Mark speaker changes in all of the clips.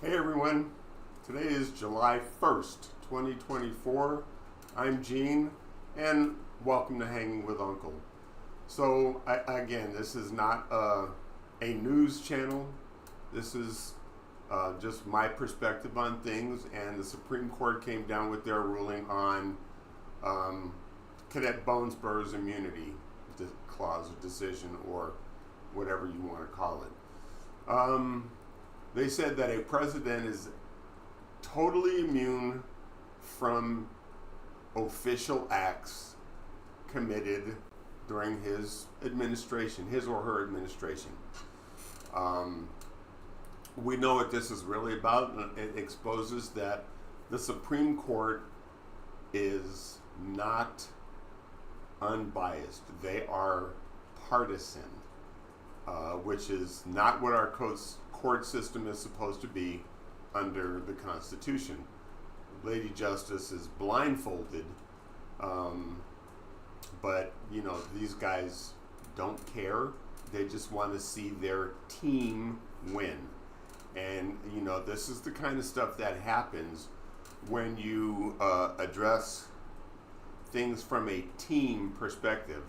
Speaker 1: Hey everyone, today is July 1st, 2024. I'm Gene, and welcome to Hanging with Uncle. So, again, this is not a news channel. This is just my perspective on things, and the Supreme Court came down with their ruling on Cadet Bonesborough's immunity clause or decision, or whatever you want to call it. They said that a president is totally immune from official acts committed during his administration, his or her administration. We know what this is really about, and it exposes that the Supreme Court is not unbiased. They are partisan, which is not what our court system is supposed to be under the Constitution. Lady Justice is blindfolded, but these guys don't care. They just want to see their team win. And this is the kind of stuff that happens when you address things from a team perspective.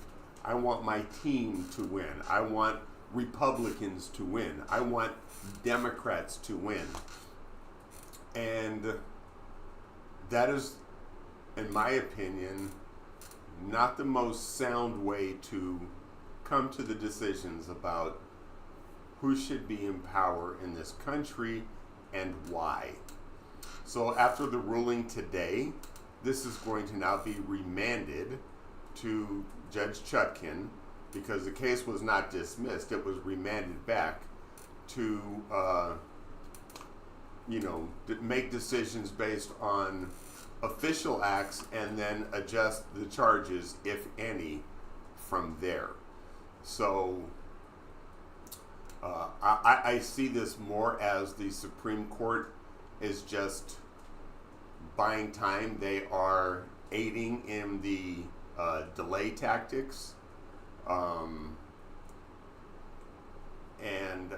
Speaker 1: I want my team to win. I want Republicans to win. I want Democrats to win. And that is, in my opinion, not the most sound way to come to the decisions about who should be in power in this country and why. So after the ruling today, this is going to now be remanded to Judge Chutkan, because the case was not dismissed. It was remanded back to make decisions based on official acts and then adjust the charges, if any, from there. So I see this more as the Supreme Court is just buying time. They are aiding in the delay tactics. And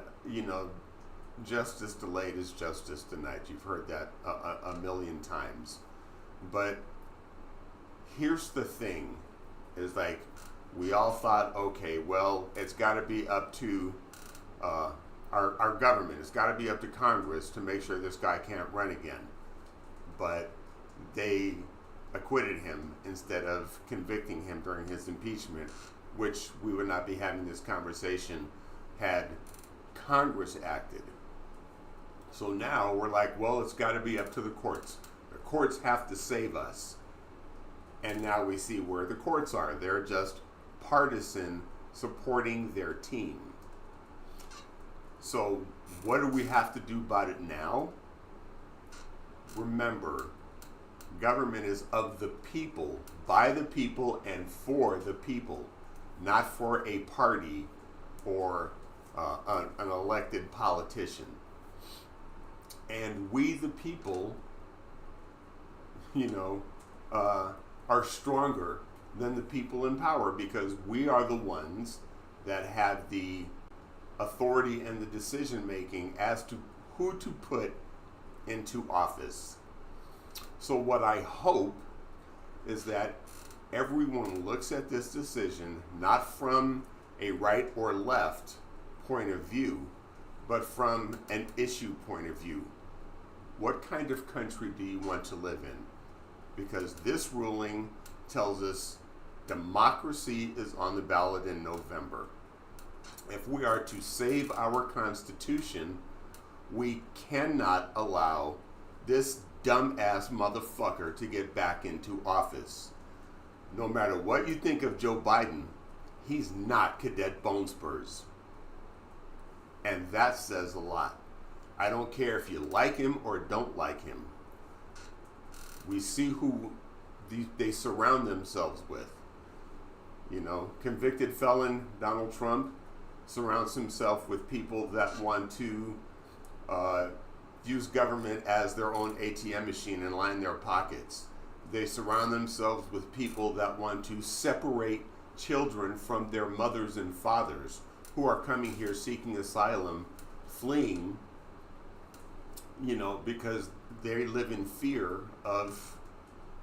Speaker 1: justice delayed is justice denied. You've heard that a million times. But here's the thing, is like, we all thought, okay, well, it's got to be up to our government. It's got to be up to Congress to make sure this guy can't run again. But they acquitted him instead of convicting him during his impeachment, which we would not be having this conversation had Congress acted. So now we're like, well, it's got to be up to the courts. The courts have to save us. And now we see where the courts are. They're just partisan, supporting their team. So what do we have to do about it now? Remember, government is of the people, by the people, and for the people, not for a party or an elected politician. And we, the people, are stronger than the people in power, because we are the ones that have the authority and the decision making as to who to put into office. So what I hope is that everyone looks at this decision not from a right or left point of view, but from an issue point of view. What kind of country do you want to live in? Because this ruling tells us democracy is on the ballot in November. If we are to save our Constitution, we cannot allow this dumbass motherfucker to get back into office. No matter what you think of Joe Biden, he's not Cadet Bonesborough's. And that says a lot. I don't care if you like him or don't like him. We see who they surround themselves with. Convicted felon Donald Trump surrounds himself with people that want to use government as their own ATM machine and line their pockets. They surround themselves with people that want to separate children from their mothers and fathers, who are coming here seeking asylum, fleeing because they live in fear of,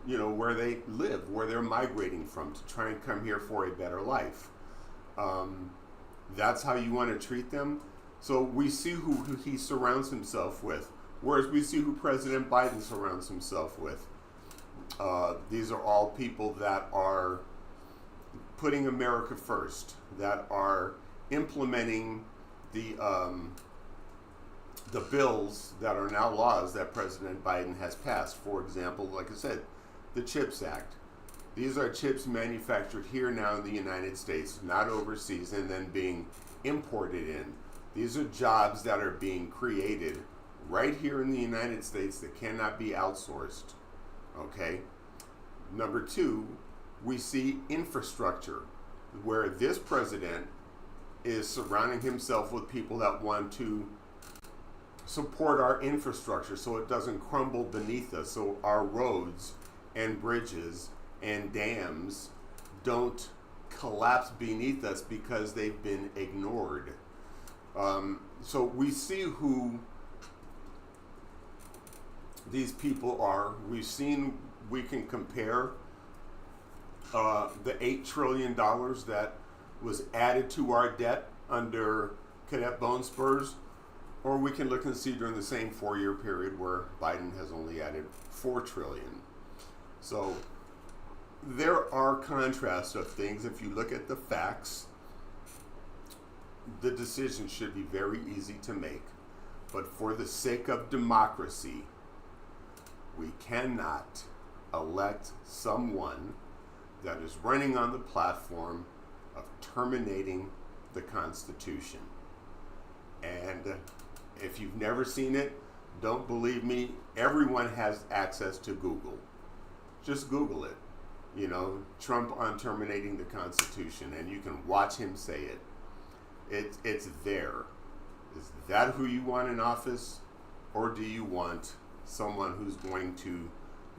Speaker 1: where they live, where they're migrating from to try and come here for a better life. That's how you want to treat them. So we see who he surrounds himself with, whereas we see who President Biden surrounds himself with. These are all people that are putting America first, that are implementing the bills that are now laws that President Biden has passed. For example, like I said, the CHIPS Act. These are chips manufactured here now in the United States, not overseas, and then being imported in. These are jobs that are being created right here in the United States that cannot be outsourced. Okay? Number two, we see infrastructure, where this president is surrounding himself with people that want to support our infrastructure so it doesn't crumble beneath us, so our roads and bridges and dams don't collapse beneath us because they've been ignored. So we see who these people are. We can compare the $8 trillion that was added to our debt under Cadet Bone Spurs, or we can look and see during the same 4-year period where Biden has only added $4 trillion. So there are contrasts of things. If you look at the facts, the decision should be very easy to make. But for the sake of democracy, we cannot elect someone that is running on the platform of terminating the Constitution. And if you've never seen it, don't believe me, everyone has access to Google. Just Google it. Trump on terminating the Constitution, and you can watch him say it. It's there. Is that who you want in office, or do you want someone who's going to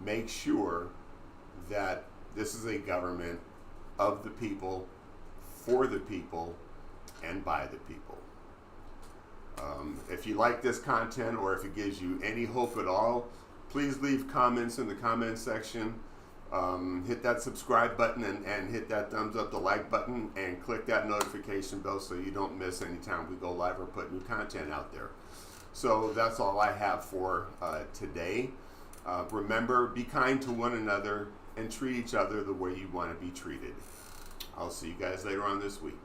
Speaker 1: make sure that this is a government of the people, for the people, and by the people? If you like this content, or if it gives you any hope at all, please leave comments in the comment section. Hit that subscribe button and hit that thumbs up, the like button, and click that notification bell so you don't miss any time we go live or put new content out there. So that's all I have for today. Remember, be kind to one another and treat each other the way you want to be treated. I'll see you guys later on this week.